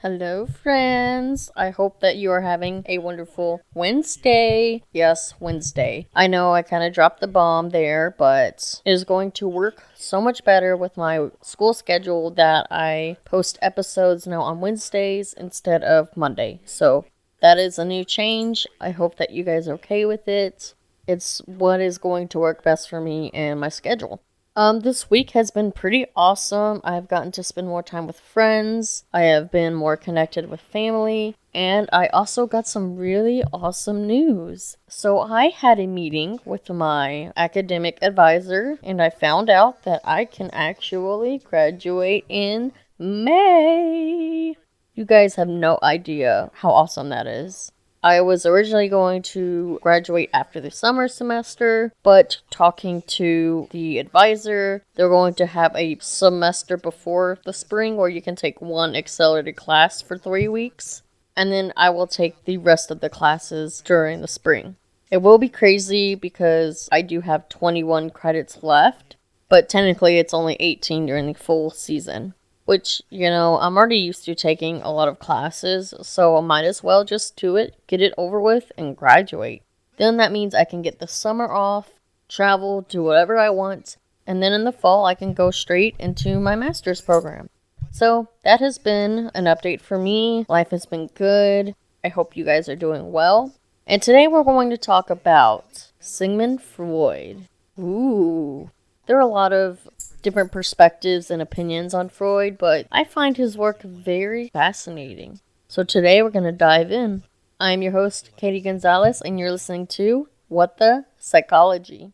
Hello, friends. I hope that you are having a wonderful Wednesday. Yes, Wednesday. I know I kind of dropped the bomb there, but it is going to work so much better with my school schedule that I post episodes now on Wednesdays instead of Monday. So that is a new change. I hope that you guys are okay with it. It's what is going to work best for me and my schedule. This week has been pretty awesome. I've gotten to spend more time with friends. I have been more connected with family. And I also got some really awesome news. So I had a meeting with my academic advisor, and I found out that I can actually graduate in May. You guys have no idea how awesome that is. I was originally going to graduate after the summer semester, but talking to the advisor, they're going to have a semester before the spring where you can take one accelerated class for 3 weeks, and then I will take the rest of the classes during the spring. It will be crazy because I do have 21 credits left, but technically it's only 18 during the full season. Which, I'm already used to taking a lot of classes, so I might as well just do it, get it over with, and graduate. Then that means I can get the summer off, travel, do whatever I want, and then in the fall I can go straight into my master's program. So that has been an update for me. Life has been good. I hope you guys are doing well. And today we're going to talk about Sigmund Freud. Ooh. There are a lot of different perspectives and opinions on Freud, but I find his work very fascinating. So today we're going to dive in. I'm your host, Katie Gonzalez, and you're listening to What the Psychology.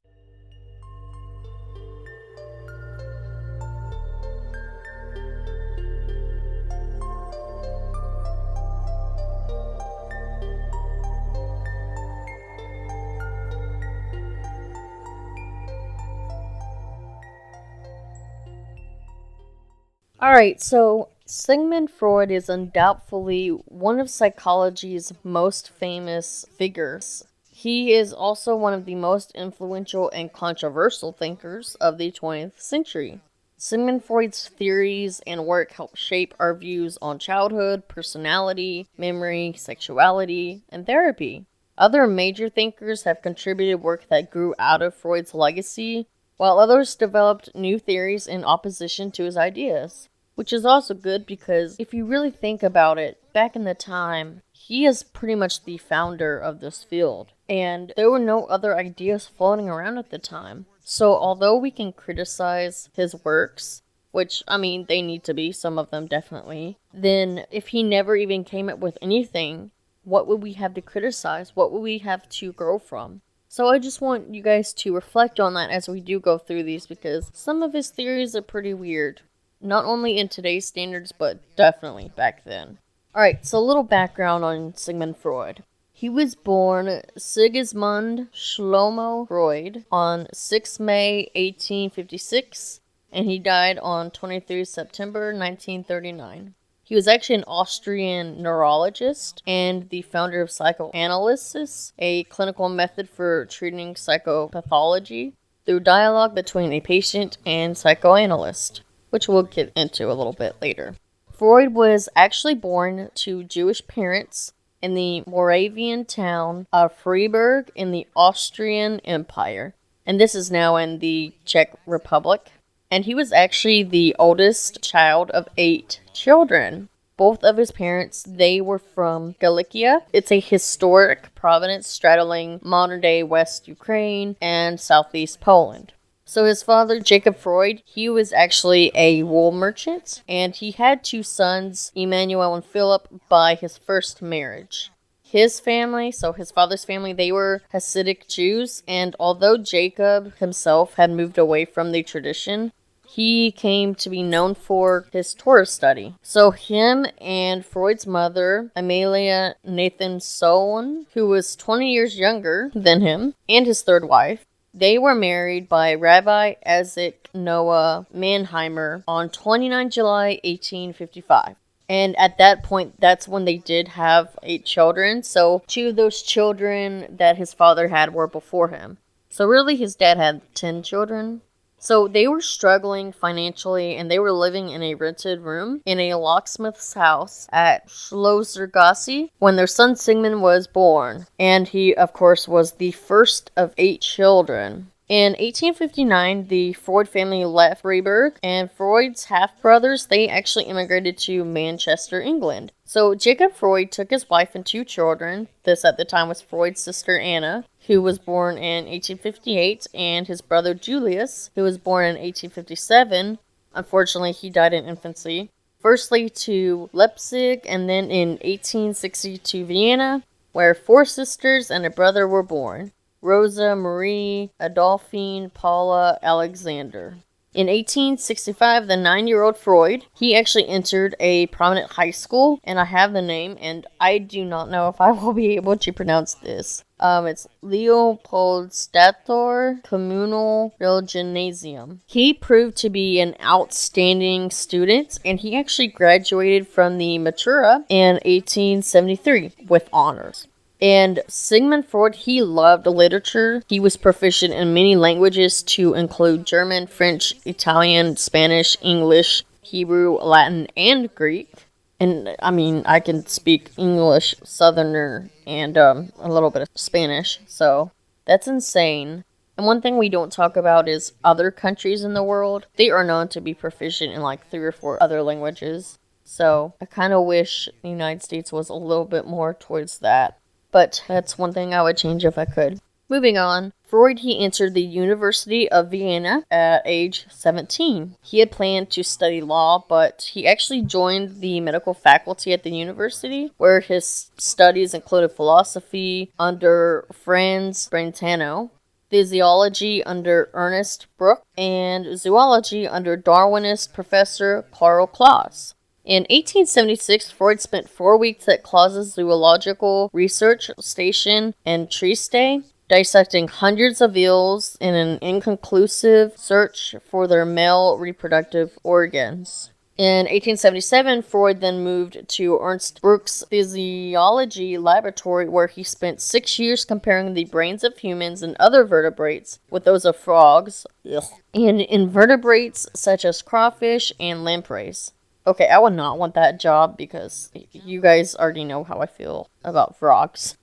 Alright, so Sigmund Freud is undoubtedly one of psychology's most famous figures. He is also one of the most influential and controversial thinkers of the 20th century. Sigmund Freud's theories and work helped shape our views on childhood, personality, memory, sexuality, and therapy. Other major thinkers have contributed work that grew out of Freud's legacy, while others developed new theories in opposition to his ideas. Which is also good because if you really think about it, back in the time, he is pretty much the founder of this field. And there were no other ideas floating around at the time. So although we can criticize his works, which, they need to be, some of them definitely, then if he never even came up with anything, what would we have to criticize? What would we have to grow from? So I just want you guys to reflect on that as we do go through these because some of his theories are pretty weird. Not only in today's standards, but definitely back then. Alright, so a little background on Sigmund Freud. He was born Sigismund Shlomo Freud on 6 May 1856, and he died on 23 September 1939. He was actually an Austrian neurologist and the founder of psychoanalysis, a clinical method for treating psychopathology through dialogue between a patient and psychoanalyst, which we'll get into a little bit later. Freud was actually born to Jewish parents in the Moravian town of Freiburg in the Austrian Empire, and this is now in the Czech Republic. And he was actually the oldest child of 8 children. Both of his parents, they were from Galicia. It's a historic province straddling modern-day West Ukraine and southeast Poland. So his father, Jacob Freud, he was actually a wool merchant, and he had 2 sons, Emmanuel and Philip, by his first marriage. His family, so his father's family, they were Hasidic Jews, and although Jacob himself had moved away from the tradition, he came to be known for his Torah study. So him and Freud's mother, Amelia Nathan-Sohn, who was 20 years younger than him, and his third wife, they were married by Rabbi Isaac Noah Mannheimer on 29 July 1855. And at that point, that's when they did have 8 children. So 2 of those children that his father had were before him. So really, his dad had 10 children. So they were struggling financially, and they were living in a rented room in a locksmith's house at Schlossergasse when their son Sigmund was born. And he, of course, was the first of 8 children. In 1859, the Freud family left Freiburg, and Freud's half-brothers, they actually immigrated to Manchester, England. So Jacob Freud took his wife and 2 children. This at the time was Freud's sister Anna, who was born in 1858, and his brother Julius, who was born in 1857. Unfortunately, he died in infancy. Firstly to Leipzig, and then in 1860 to Vienna, where 4 sisters and a brother were born: Rosa, Marie, Adolphine, Paula, Alexander. In 1865, the 9-year-old Freud, he actually entered a prominent high school, and I have the name, and I do not know if I will be able to pronounce this. It's Leopoldstadter Kommunalgymnasium. He proved to be an outstanding student, and he actually graduated from the Matura in 1873 with honors. And Sigmund Freud, he loved literature. He was proficient in many languages to include German, French, Italian, Spanish, English, Hebrew, Latin, and Greek. And, I mean, I can speak English, Southerner, and a little bit of Spanish, so that's insane. And one thing we don't talk about is other countries in the world. They are known to be proficient in like 3 or 4 other languages. So I kind of wish the United States was a little bit more towards that. But that's one thing I would change if I could. Moving on, Freud, he entered the University of Vienna at age 17. He had planned to study law, but he actually joined the medical faculty at the university, where his studies included philosophy under Franz Brentano, physiology under Ernest Bruck, and zoology under Darwinist Professor Karl Claus. In 1876, Freud spent 4 weeks at Claus's zoological research station in Trieste, dissecting hundreds of eels in an inconclusive search for their male reproductive organs. In 1877, Freud then moved to Ernst Bruck's physiology laboratory, where he spent 6 years comparing the brains of humans and other vertebrates with those of frogs, and invertebrates such as crawfish and lampreys. Okay, I would not want that job because you guys already know how I feel about frogs.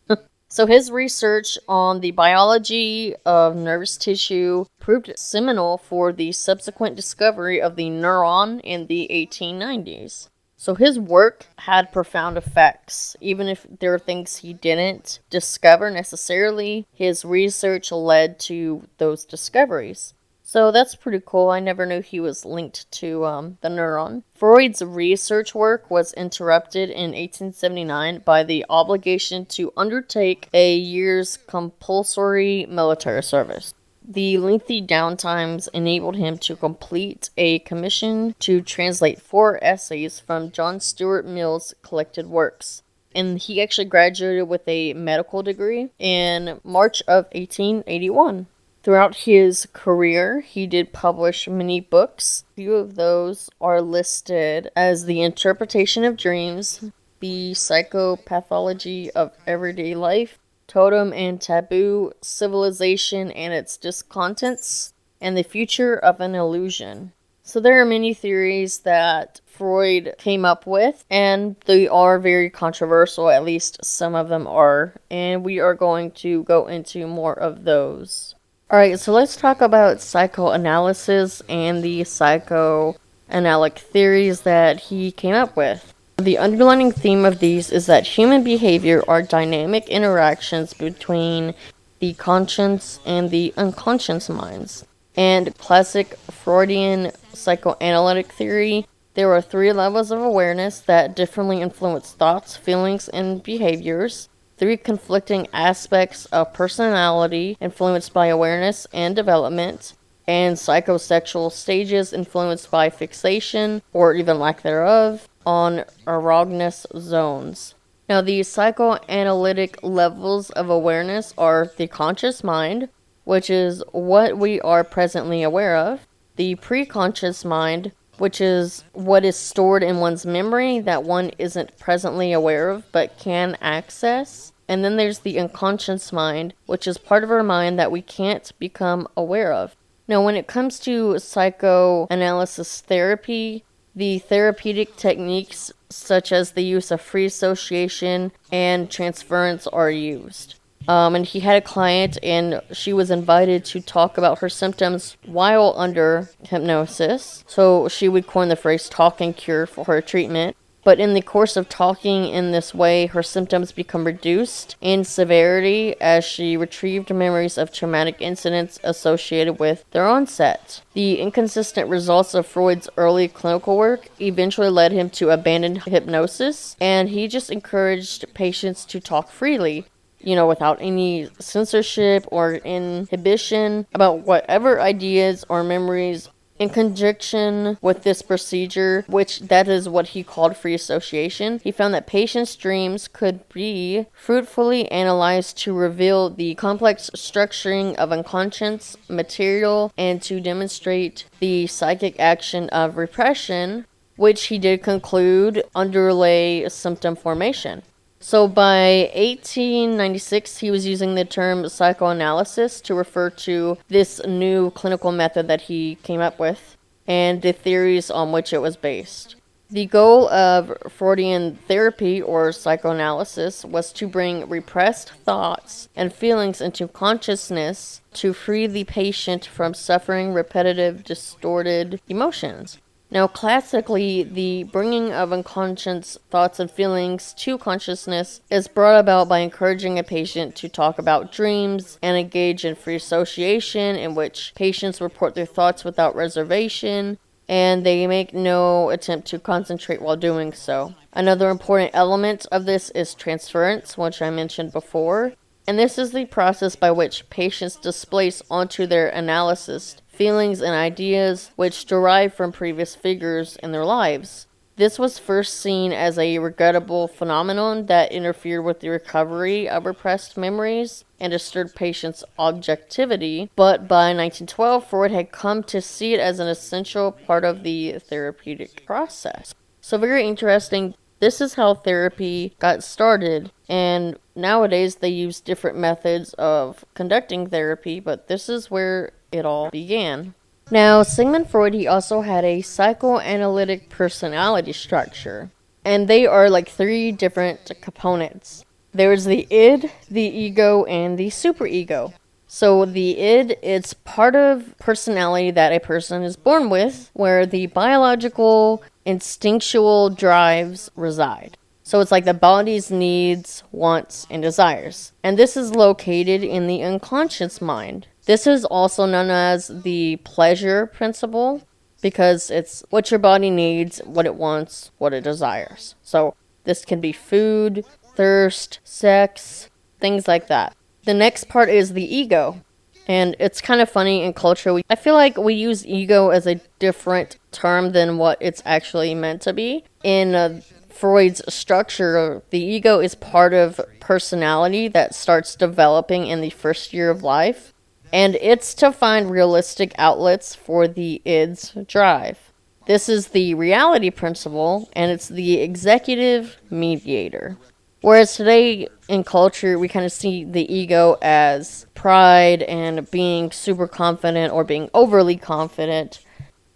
So his research on the biology of nervous tissue proved seminal for the subsequent discovery of the neuron in the 1890s. So his work had profound effects. Even if there are things he didn't discover necessarily, his research led to those discoveries. So that's pretty cool. I never knew he was linked to the neuron. Freud's research work was interrupted in 1879 by the obligation to undertake a year's compulsory military service. The lengthy downtimes enabled him to complete a commission to translate 4 essays from John Stuart Mill's collected works. And he actually graduated with a medical degree in March of 1881. Throughout his career, he did publish many books. A few of those are listed as The Interpretation of Dreams, The Psychopathology of Everyday Life, Totem and Taboo, Civilization and Its Discontents, and The Future of an Illusion. So there are many theories that Freud came up with, and they are very controversial, at least some of them are, and we are going to go into more of those. Alright, so let's talk about psychoanalysis and the psychoanalytic theories that he came up with. The underlying theme of these is that human behavior are dynamic interactions between the conscious and the unconscious minds. And classic Freudian psychoanalytic theory, there are 3 levels of awareness that differently influence thoughts, feelings, and behaviors. 3 conflicting aspects of personality influenced by awareness and development, and psychosexual stages influenced by fixation, or even lack thereof, on erogenous zones. Now, the psychoanalytic levels of awareness are the conscious mind, which is what we are presently aware of, the preconscious mind, which is what is stored in one's memory that one isn't presently aware of but can access. And then there's the unconscious mind, which is part of our mind that we can't become aware of. Now, when it comes to psychoanalysis therapy, the therapeutic techniques such as the use of free association and transference are used. And he had a client, and she was invited to talk about her symptoms while under hypnosis. So she would coin the phrase talking cure for her treatment. But in the course of talking in this way, her symptoms become reduced in severity as she retrieved memories of traumatic incidents associated with their onset. The inconsistent results of Freud's early clinical work eventually led him to abandon hypnosis, and he just encouraged patients to talk freely, without any censorship or inhibition about whatever ideas or memories. In conjunction with this procedure, which that is what he called free association, he found that patients' dreams could be fruitfully analyzed to reveal the complex structuring of unconscious material and to demonstrate the psychic action of repression, which he did conclude underlay symptom formation. So by 1896, he was using the term psychoanalysis to refer to this new clinical method that he came up with and the theories on which it was based. The goal of Freudian therapy or psychoanalysis was to bring repressed thoughts and feelings into consciousness to free the patient from suffering repetitive, distorted emotions. Now, classically, the bringing of unconscious thoughts and feelings to consciousness is brought about by encouraging a patient to talk about dreams and engage in free association, in which patients report their thoughts without reservation, and they make no attempt to concentrate while doing so. Another important element of this is transference, which I mentioned before, and this is the process by which patients displace onto their analysis feelings and ideas which derive from previous figures in their lives. This was first seen as a regrettable phenomenon that interfered with the recovery of repressed memories and disturbed patients' objectivity, but by 1912, Freud had come to see it as an essential part of the therapeutic process. So very interesting. This is how therapy got started, and nowadays they use different methods of conducting therapy, but this is where it all began. Now, Sigmund Freud, he also had a psychoanalytic personality structure, and they are like three different components. There's the id, the ego, and the superego. So the id, it's part of personality that a person is born with, where the biological, instinctual drives reside. So it's like the body's needs, wants, and desires. And this is located in the unconscious mind. This is also known as the pleasure principle because it's what your body needs, what it wants, what it desires. So this can be food, thirst, sex, things like that. The next part is the ego. And it's kind of funny in culture. I feel like we use ego as a different term than what it's actually meant to be. In Freud's structure, the ego is part of personality that starts developing in the first year of life. And it's to find realistic outlets for the id's drive. This is the reality principle, and it's the executive mediator. Whereas today in culture, we kind of see the ego as pride and being super confident or being overly confident.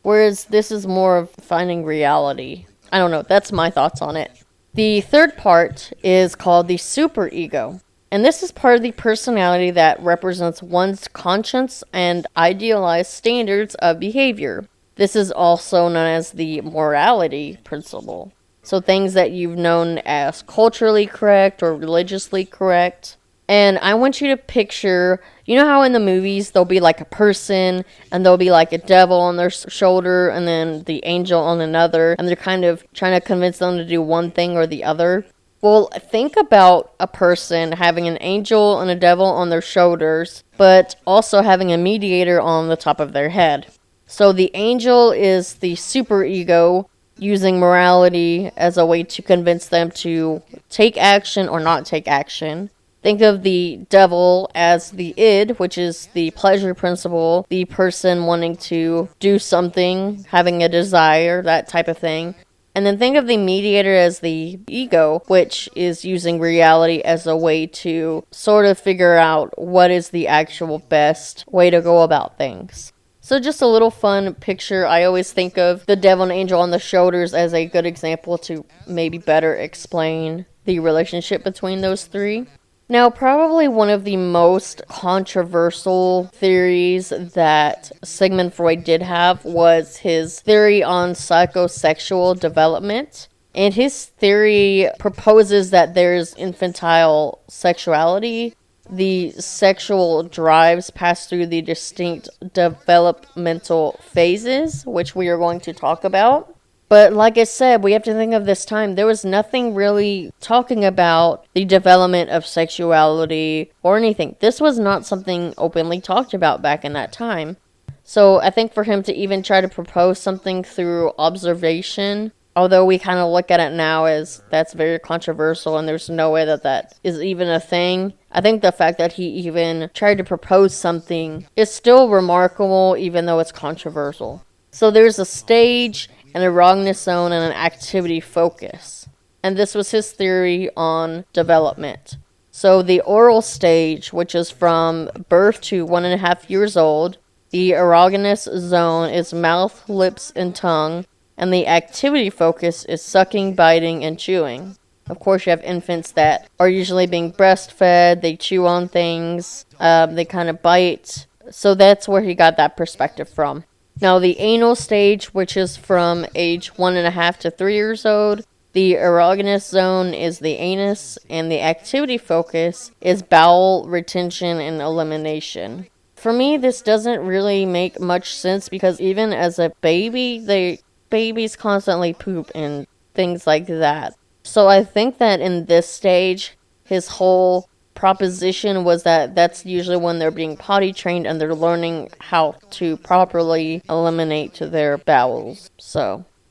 Whereas this is more of finding reality. I don't know, that's my thoughts on it. The third part is called the superego. And this is part of the personality that represents one's conscience and idealized standards of behavior. This is also known as the morality principle. So things that you've known as culturally correct or religiously correct. And I want you to picture, you know how in the movies there'll be like a person and there'll be like a devil on their shoulder and then the angel on another, and they're kind of trying to convince them to do one thing or the other. Well, think about a person having an angel and a devil on their shoulders, but also having a mediator on the top of their head. So the angel is the superego, using morality as a way to convince them to take action or not take action. Think of the devil as the id, which is the pleasure principle, the person wanting to do something, having a desire, that type of thing. And then think of the mediator as the ego, which is using reality as a way to sort of figure out what is the actual best way to go about things. So just a little fun picture. I always think of the devil and angel on the shoulders as a good example to maybe better explain the relationship between those three. Now, probably one of the most controversial theories that Sigmund Freud did have was his theory on psychosexual development. And his theory proposes that there's infantile sexuality. The sexual drives pass through the distinct developmental phases, which we are going to talk about. But like I said, we have to think of this time. There was nothing really talking about the development of sexuality or anything. This was not something openly talked about back in that time. So I think for him to even try to propose something through observation, although we kind of look at it now as that's very controversial and there's no way that that is even a thing, I think the fact that he even tried to propose something is still remarkable even though it's controversial. So there's a stage, an erogenous zone, and an activity focus. And this was his theory on development. So the oral stage, which is from birth to 1.5 years old, the erogenous zone is mouth, lips, and tongue, and the activity focus is sucking, biting, and chewing. Of course, you have infants that are usually being breastfed, they chew on things, they kind of bite. So that's where he got that perspective from. Now, the anal stage, which is from age 1.5 to 3 years old, the erogenous zone is the anus, and the activity focus is bowel retention and elimination. For me, this doesn't really make much sense because even as a baby, babies constantly poop and things like that. So I think that in this stage, his whole proposition was that that's usually when they're being potty trained and they're learning how to properly eliminate their bowels.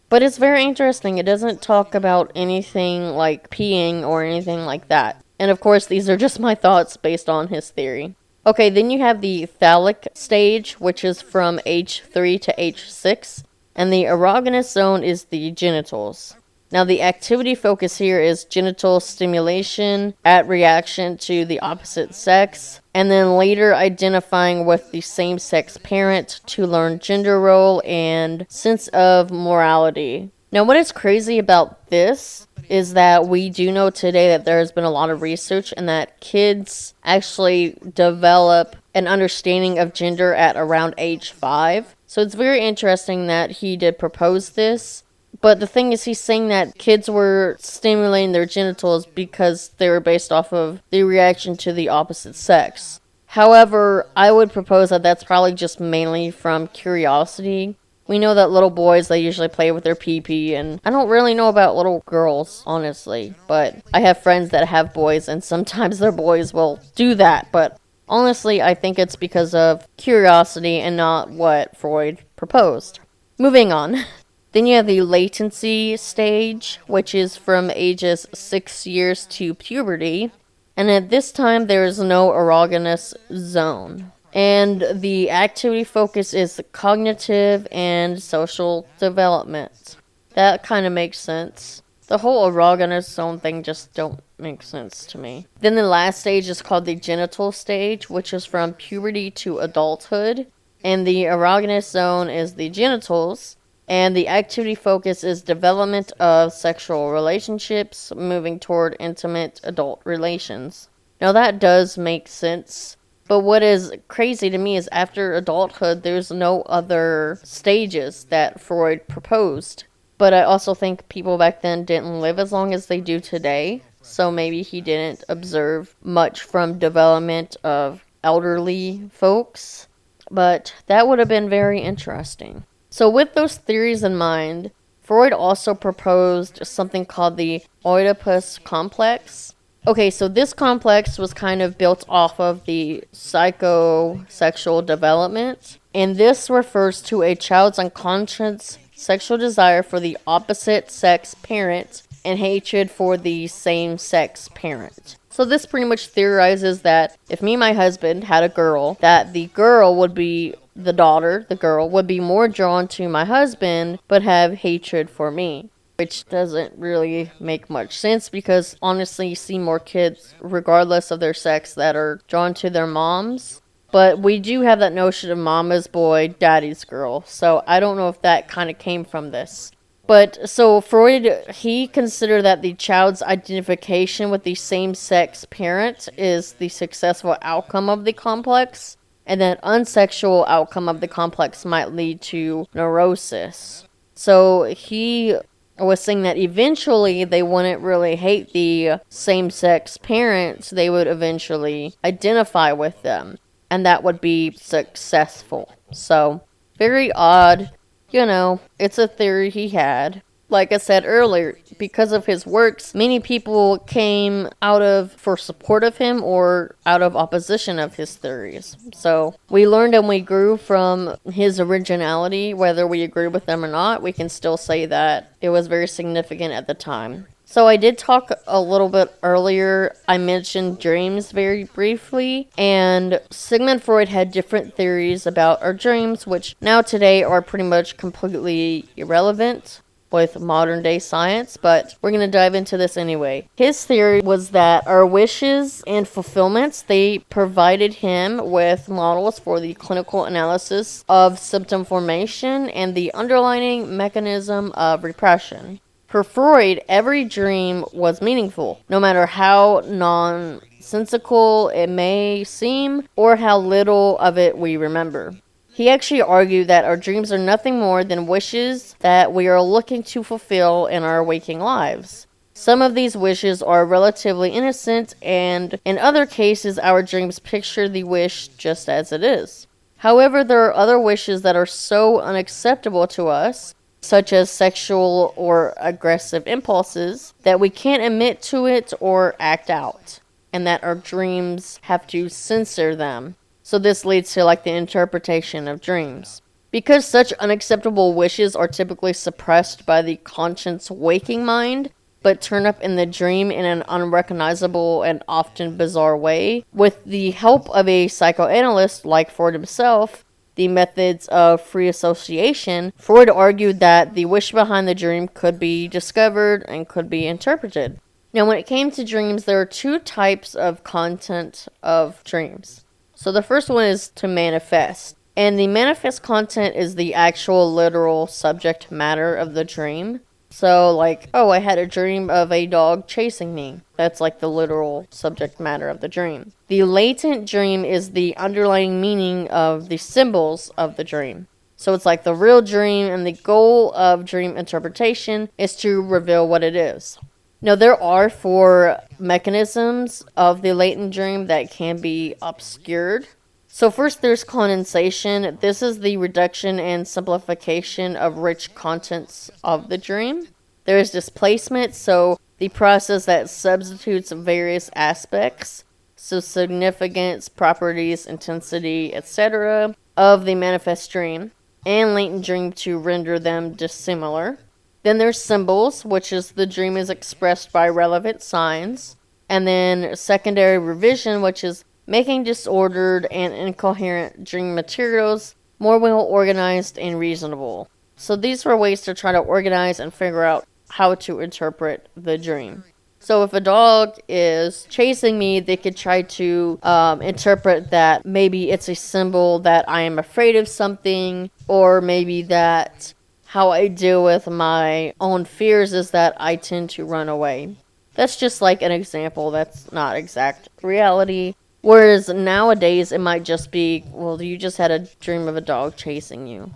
But it's very interesting. It doesn't talk about anything like peeing or anything like that. And of course, these are just my thoughts based on his theory. Okay, then you have the phallic stage, which is from age 3 to age 6. And the erogenous zone is the genitals. Now, the activity focus here is genital stimulation at reaction to the opposite sex, and then later identifying with the same-sex parent to learn gender role and sense of morality. Now, what is crazy about this is that we do know today that there has been a lot of research and that kids actually develop an understanding of gender at around age 5. So it's very interesting that he did propose this. But the thing is, he's saying that kids were stimulating their genitals because they were based off of the reaction to the opposite sex. However, I would propose that that's probably just mainly from curiosity. We know that little boys, they usually play with their pee-pee, and I don't really know about little girls, honestly. But I have friends that have boys, and sometimes their boys will do that. But honestly, I think it's because of curiosity and not what Freud proposed. Moving on. Then you have the latency stage, which is from ages 6 years to puberty. And at this time, there is no erogenous zone. And the activity focus is cognitive and social development. That kind of makes sense. The whole erogenous zone thing just don't make sense to me. Then the last stage is called the genital stage, which is from puberty to adulthood. And the erogenous zone is the genitals. And the activity focus is development of sexual relationships, moving toward intimate adult relations. Now that does make sense, but what is crazy to me is after adulthood, there's no other stages that Freud proposed. But I also think people back then didn't live as long as they do today, so maybe he didn't observe much from development of elderly folks. But that would have been very interesting. So with those theories in mind, Freud also proposed something called the Oedipus complex. Okay, so this complex was kind of built off of the psychosexual development, and this refers to a child's unconscious sexual desire for the opposite sex parent and hatred for the same sex parent. So this pretty much theorizes that if me and my husband had a girl, that the girl would be the daughter, the girl, would be more drawn to my husband, but have hatred for me. Which doesn't really make much sense because honestly you see more kids, regardless of their sex, that are drawn to their moms. But we do have that notion of mama's boy, daddy's girl. So I don't know if that kind of came from this. But so Freud, he considered that the child's identification with the same-sex parent is the successful outcome of the complex, and that unsexual outcome of the complex might lead to neurosis. So he was saying that eventually they wouldn't really hate the same-sex parents, they would eventually identify with them, and that would be successful. So, very odd. It's a theory he had. Like I said earlier, because of his works, many people came for support of him or out of opposition of his theories. So we learned and we grew from his originality. Whether we agree with them or not, we can still say that it was very significant at the time. So I did talk a little bit earlier, I mentioned dreams very briefly, and Sigmund Freud had different theories about our dreams, which now today are pretty much completely irrelevant with modern day science, but we're going to dive into this anyway. His theory was that our wishes and fulfillments, they provided him with models for the clinical analysis of symptom formation and the underlying mechanism of repression. For Freud, every dream was meaningful, no matter how nonsensical it may seem or how little of it we remember. He actually argued that our dreams are nothing more than wishes that we are looking to fulfill in our waking lives. Some of these wishes are relatively innocent, and in other cases, our dreams picture the wish just as it is. However, there are other wishes that are so unacceptable to us, such as sexual or aggressive impulses, that we can't admit to it or act out, and that our dreams have to censor them. So this leads to the interpretation of dreams. Because such unacceptable wishes are typically suppressed by the conscious waking mind, but turn up in the dream in an unrecognizable and often bizarre way, with the help of a psychoanalyst like Freud himself, the methods of free association, Freud argued that the wish behind the dream could be discovered and could be interpreted. Now, when it came to dreams, there are two types of content of dreams. So the first one is to manifest. And the manifest content is the actual literal subject matter of the dream. So I had a dream of a dog chasing me. That's the literal subject matter of the dream. The latent dream is the underlying meaning of the symbols of the dream. So it's the real dream, and the goal of dream interpretation is to reveal what it is. Now, there are 4 mechanisms of the latent dream that can be obscured. So first, there's condensation. This is the reduction and simplification of rich contents of the dream. There's displacement, so the process that substitutes various aspects, so significance, properties, intensity, etc., of the manifest dream, and latent dream to render them dissimilar. Then there's symbols, which is the dream is expressed by relevant signs. And then secondary revision, which is making disordered and incoherent dream materials more well organized and reasonable. So these were ways to try to organize and figure out how to interpret the dream. So if a dog is chasing me, they could try to interpret that maybe it's a symbol that I am afraid of something, or maybe that how I deal with my own fears is that I tend to run away. That's just an example. That's not exact reality. Whereas nowadays, it might just be, well, you just had a dream of a dog chasing you.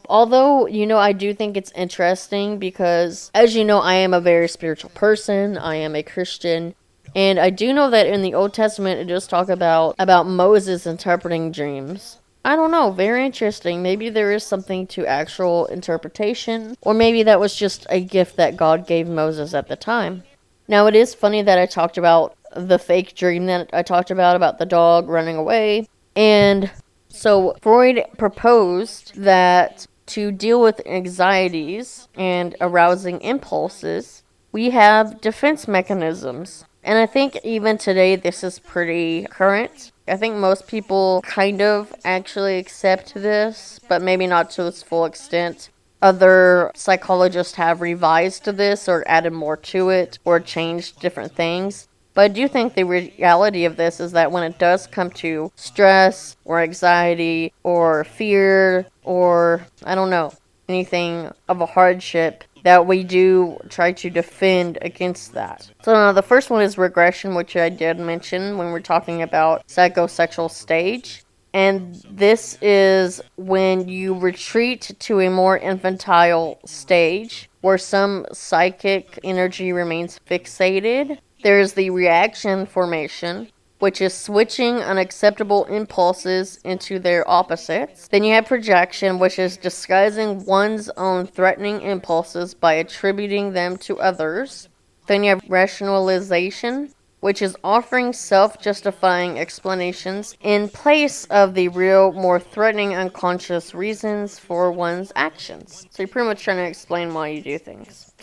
Although, I do think it's interesting because, as you know, I am a very spiritual person. I am a Christian. And I do know that in the Old Testament, it does talk about Moses interpreting dreams. I don't know, very interesting. Maybe there is something to actual interpretation, or maybe that was just a gift that God gave Moses at the time. Now, it is funny that I talked about the fake dream that I talked about the dog running away. And so Freud proposed that to deal with anxieties and arousing impulses, we have defense mechanisms. And I think even today this is pretty current. I think most people kind of actually accept this, but maybe not to its full extent. Other psychologists have revised this or added more to it or changed different things. But I do think the reality of this is that when it does come to stress or anxiety or fear or, I don't know, anything of a hardship, that we do try to defend against that. So now the first one is regression, which I did mention when we're talking about psychosexual stage. And this is when you retreat to a more infantile stage where some psychic energy remains fixated. There's the reaction formation, which is switching unacceptable impulses into their opposites. Then you have projection, which is disguising one's own threatening impulses by attributing them to others. Then you have rationalization, which is offering self-justifying explanations in place of the real, more threatening unconscious reasons for one's actions. So you're pretty much trying to explain why you do things.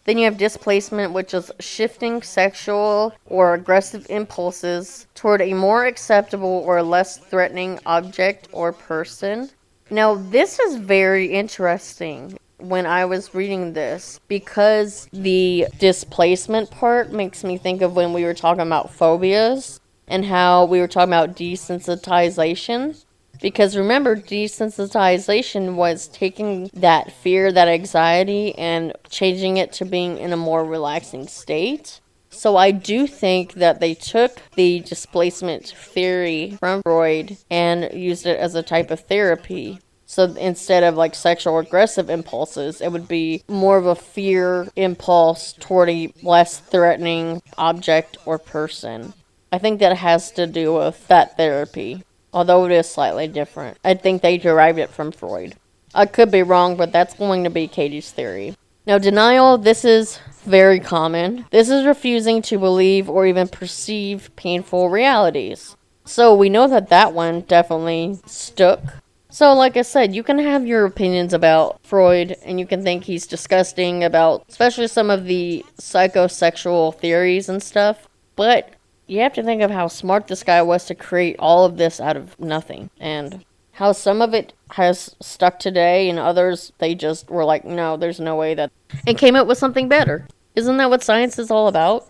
Then you have displacement, which is shifting sexual or aggressive impulses toward a more acceptable or less threatening object or person. Now, this is very interesting when I was reading this, because the displacement part makes me think of when we were talking about phobias and how we were talking about desensitization. Because remember, desensitization was taking that fear, that anxiety, and changing it to being in a more relaxing state. So I do think that they took the displacement theory from Freud and used it as a type of therapy. So instead of like sexual aggressive impulses, it would be more of a fear impulse toward a less threatening object or person. I think that has to do with that therapy, although it is slightly different. I think they derived it from Freud. I could be wrong, but that's going to be Katie's theory. Now, denial, this is very common. This is refusing to believe or even perceive painful realities. So we know that that one definitely stuck. So like I said, you can have your opinions about Freud, and you can think he's disgusting about especially some of the psychosexual theories and stuff, but you have to think of how smart this guy was to create all of this out of nothing, and how some of it has stuck today, and others, they just were like, no, there's no way that... and came up with something better. Isn't that what science is all about?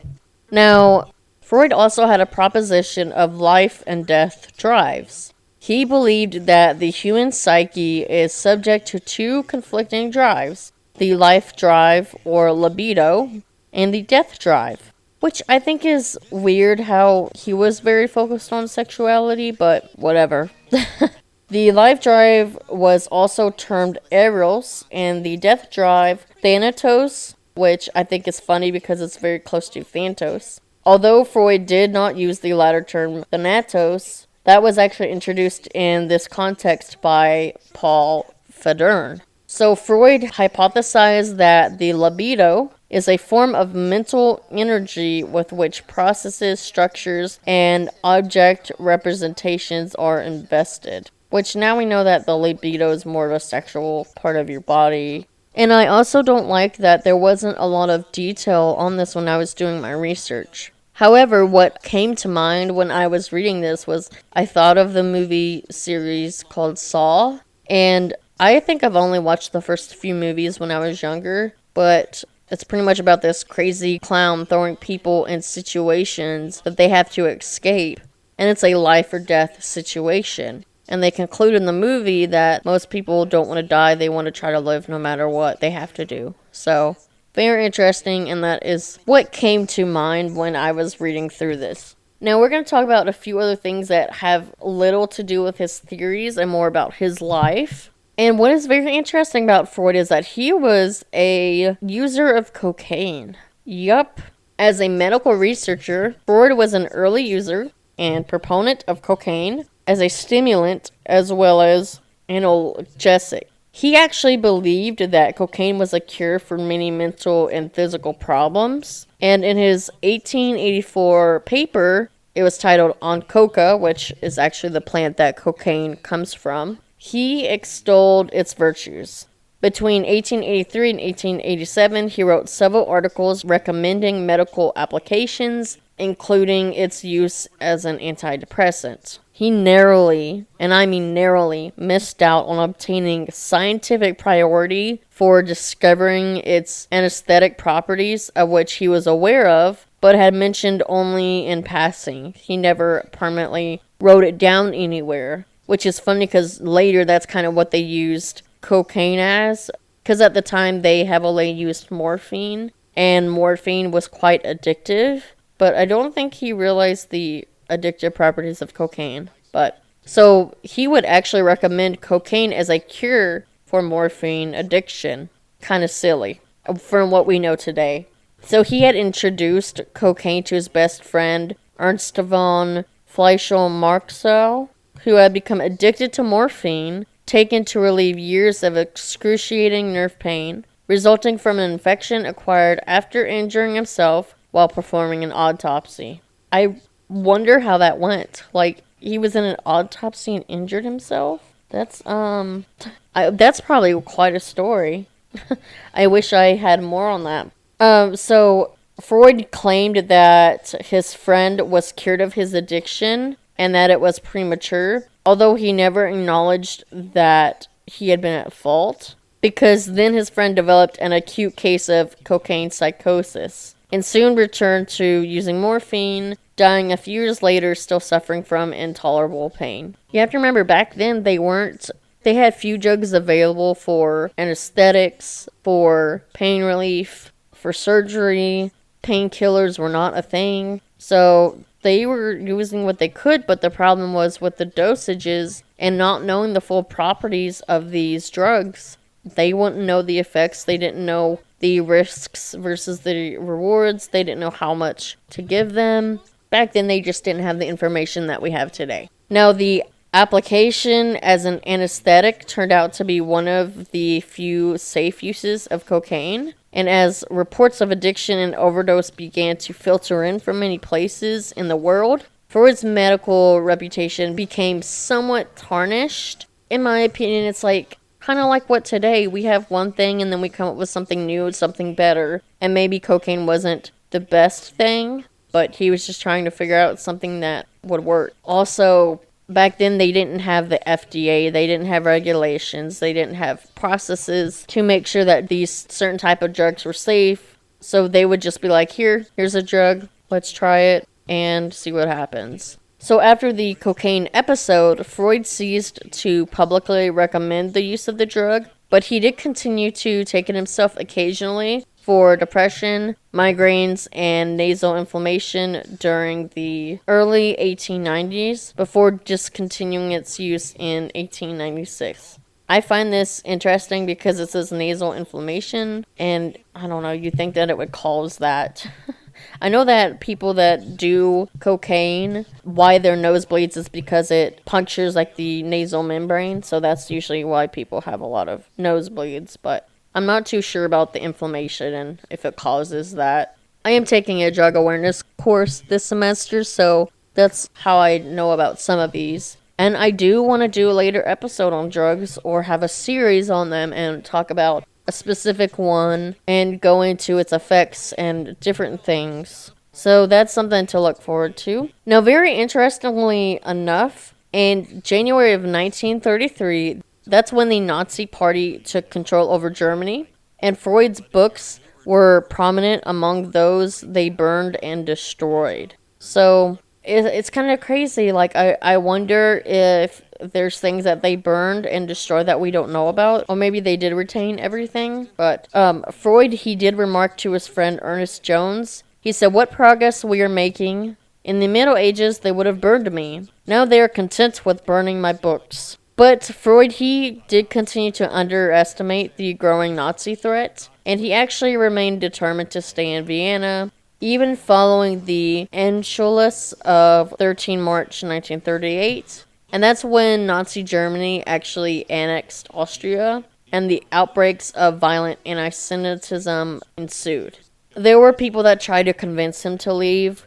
Now, Freud also had a proposition of life and death drives. He believed that the human psyche is subject to two conflicting drives, the life drive, or libido, and the death drive. Which I think is weird how he was very focused on sexuality, but whatever. The life drive was also termed eros, and the death drive, thanatos, which I think is funny because it's very close to phantos. Although Freud did not use the latter term, thanatos, that was actually introduced in this context by Paul Federn. So Freud hypothesized that the libido is a form of mental energy with which processes, structures, and object representations are invested. Which now we know that the libido is more of a sexual part of your body. And I also don't like that there wasn't a lot of detail on this when I was doing my research. However, what came to mind when I was reading this was I thought of the movie series called Saw, and I think I've only watched the first few movies when I was younger, but it's pretty much about this crazy clown throwing people in situations that they have to escape, and it's a life or death situation. And they conclude in the movie that most people don't want to die, they want to try to live no matter what they have to do. So, very interesting, and that is what came to mind when I was reading through this. Now we're going to talk about a few other things that have little to do with his theories and more about his life. And what is very interesting about Freud is that he was a user of cocaine. Yup. As a medical researcher, Freud was an early user and proponent of cocaine as a stimulant as well as analgesic. He actually believed that cocaine was a cure for many mental and physical problems. And in his 1884 paper, it was titled On Coca, which is actually the plant that cocaine comes from, he extolled its virtues. Between 1883 and 1887, he wrote several articles recommending medical applications, including its use as an antidepressant. he narrowly, and I mean narrowly, missed out on obtaining scientific priority for discovering its anesthetic properties, of which he was aware of, but had mentioned only in passing. He never permanently wrote it down anywhere, which is funny because later that's kind of what they used cocaine as, because at the time they heavily used morphine, and morphine was quite addictive, but I don't think he realized the addictive properties of cocaine. But so he would actually recommend cocaine as a cure for morphine addiction. Kind of silly from what we know today. So he had introduced cocaine to his best friend Ernst von Fleischl-Marxell, who had become addicted to morphine, taken to relieve years of excruciating nerve pain, resulting from an infection acquired after injuring himself while performing an autopsy. I wonder how that went. Like, he was in an autopsy and injured himself? That's probably quite a story. I wish I had more on that. So Freud claimed that his friend was cured of his addiction and that it was premature, although he never acknowledged that he had been at fault, because then his friend developed an acute case of cocaine psychosis and soon returned to using morphine, dying a few years later, still suffering from intolerable pain. You have to remember, back then they had few drugs available for anesthetics, for pain relief, for surgery. Painkillers were not a thing. So they were using what they could, but the problem was with the dosages and not knowing the full properties of these drugs. They wouldn't know the effects. They didn't know the risks versus the rewards. They didn't know how much to give them. Back then, they just didn't have the information that we have today. Now, the application as an anesthetic turned out to be one of the few safe uses of cocaine. And as reports of addiction and overdose began to filter in from many places in the world, Freud's medical reputation became somewhat tarnished. In my opinion, it's like kind of like what today, we have one thing and then we come up with something new, something better. And maybe cocaine wasn't the best thing, but he was just trying to figure out something that would work. Also, back then they didn't have the FDA, they didn't have regulations, they didn't have processes to make sure that these certain type of drugs were safe. So they would just be like, here's a drug, let's try it and see what happens. So after the cocaine episode, Freud ceased to publicly recommend the use of the drug, but he did continue to take it himself occasionally for depression, migraines, and nasal inflammation during the early 1890s before discontinuing its use in 1896. I find this interesting because it says nasal inflammation, and I don't know, you think that it would cause that. I know that people that do cocaine, why their nose bleeds is because it punctures like the nasal membrane, so that's usually why people have a lot of nosebleeds, but I'm not too sure about the inflammation and if it causes that. I am taking a drug awareness course this semester, so that's how I know about some of these. And I do want to do a later episode on drugs or have a series on them and talk about a specific one and go into its effects and different things. So that's something to look forward to. Now, very interestingly enough, in January of 1933, that's when the Nazi Party took control over Germany, and Freud's books were prominent among those they burned and destroyed. So it's kind of crazy. Like, I wonder if there's things that they burned and destroyed that we don't know about, or maybe they did retain everything. But Freud, he did remark to his friend Ernest Jones. He said, "What progress we are making. In the Middle Ages, they would have burned me. Now they are content with burning my books." But Freud, he did continue to underestimate the growing Nazi threat, and he actually remained determined to stay in Vienna, even following the Anschluss of 13 March 1938. And that's when Nazi Germany actually annexed Austria, and the outbreaks of violent anti-Semitism ensued. There were people that tried to convince him to leave.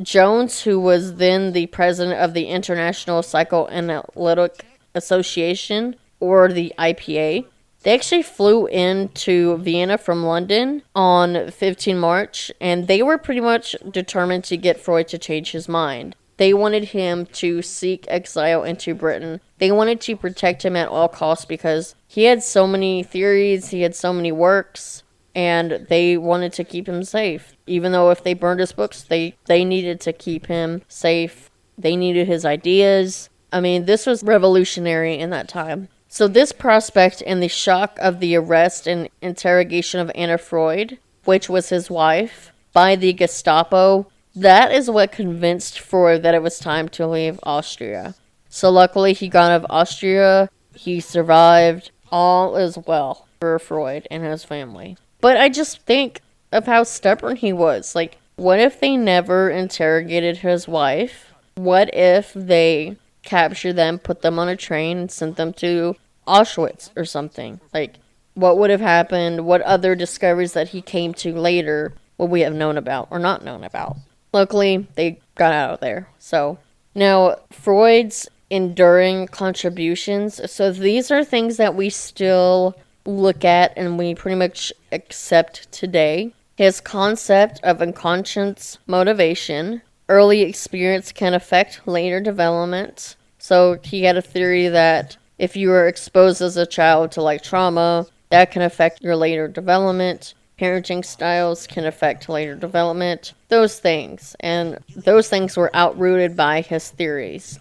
Jones, who was then the president of the International Psychoanalytic Association, or the IPA, they actually flew into Vienna from London on 15 March, and they were pretty much determined to get Freud to change his mind. They wanted him to seek exile into Britain. They wanted to protect him at all costs because he had so many theories, he had so many works, and they wanted to keep him safe. Even though if they burned his books, they needed to keep him safe. They needed his ideas. I mean, this was revolutionary in that time. So this prospect and the shock of the arrest and interrogation of Anna Freud, which was his wife, by the Gestapo, that is what convinced Freud that it was time to leave Austria. So luckily he got out of Austria, he survived, all is well for Freud and his family. But I just think of how stubborn he was. Like, what if they never interrogated his wife? What if they captured them, put them on a train, and sent them to Auschwitz or something? Like, what would have happened? What other discoveries that he came to later would we have known about or not known about? Luckily, they got out of there. So, now, Freud's enduring contributions. So, these are things that we still look at and we pretty much accept today. His concept of unconscious motivation. Early experience can affect later development. So he had a theory that if you were exposed as a child to like trauma, that can affect your later development. Parenting styles can affect later development. Those things. And those things were outrooted by his theories.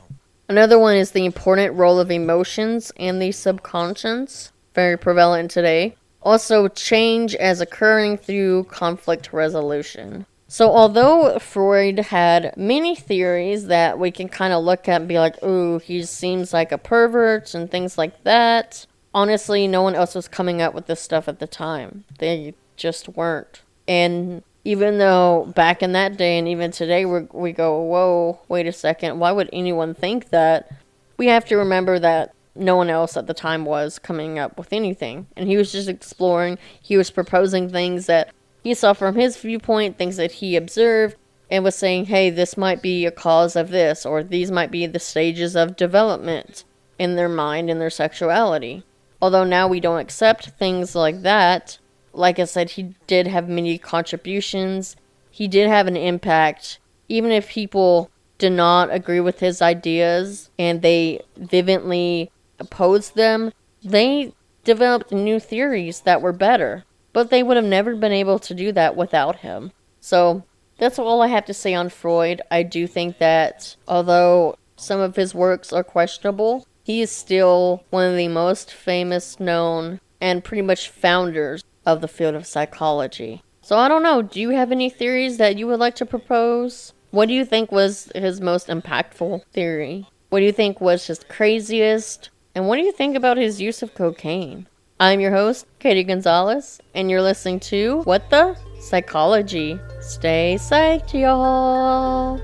Another one is the important role of emotions and the subconscious. Very prevalent today. Also, change as occurring through conflict resolution. So although Freud had many theories that we can kind of look at and be like, ooh, he seems like a pervert and things like that, honestly, no one else was coming up with this stuff at the time. They just weren't. And even though back in that day and even today we go, whoa, wait a second, why would anyone think that? We have to remember that no one else at the time was coming up with anything. And he was just exploring, he was proposing things that he saw from his viewpoint, things that he observed, and was saying, hey, this might be a cause of this, or these might be the stages of development in their mind and their sexuality. Although now we don't accept things like that, like I said, he did have many contributions. He did have an impact. Even if people did not agree with his ideas and they vividly opposed them, they developed new theories that were better. But they would have never been able to do that without him. So, that's all I have to say on Freud. I do think that, although some of his works are questionable, he is still one of the most famous known and pretty much founders of the field of psychology. So, I don't know, do you have any theories that you would like to propose? What do you think was his most impactful theory? What do you think was his craziest? And what do you think about his use of cocaine? I'm your host, Katie Gonzalez, and you're listening to What the? Psychology. Stay psyched, y'all.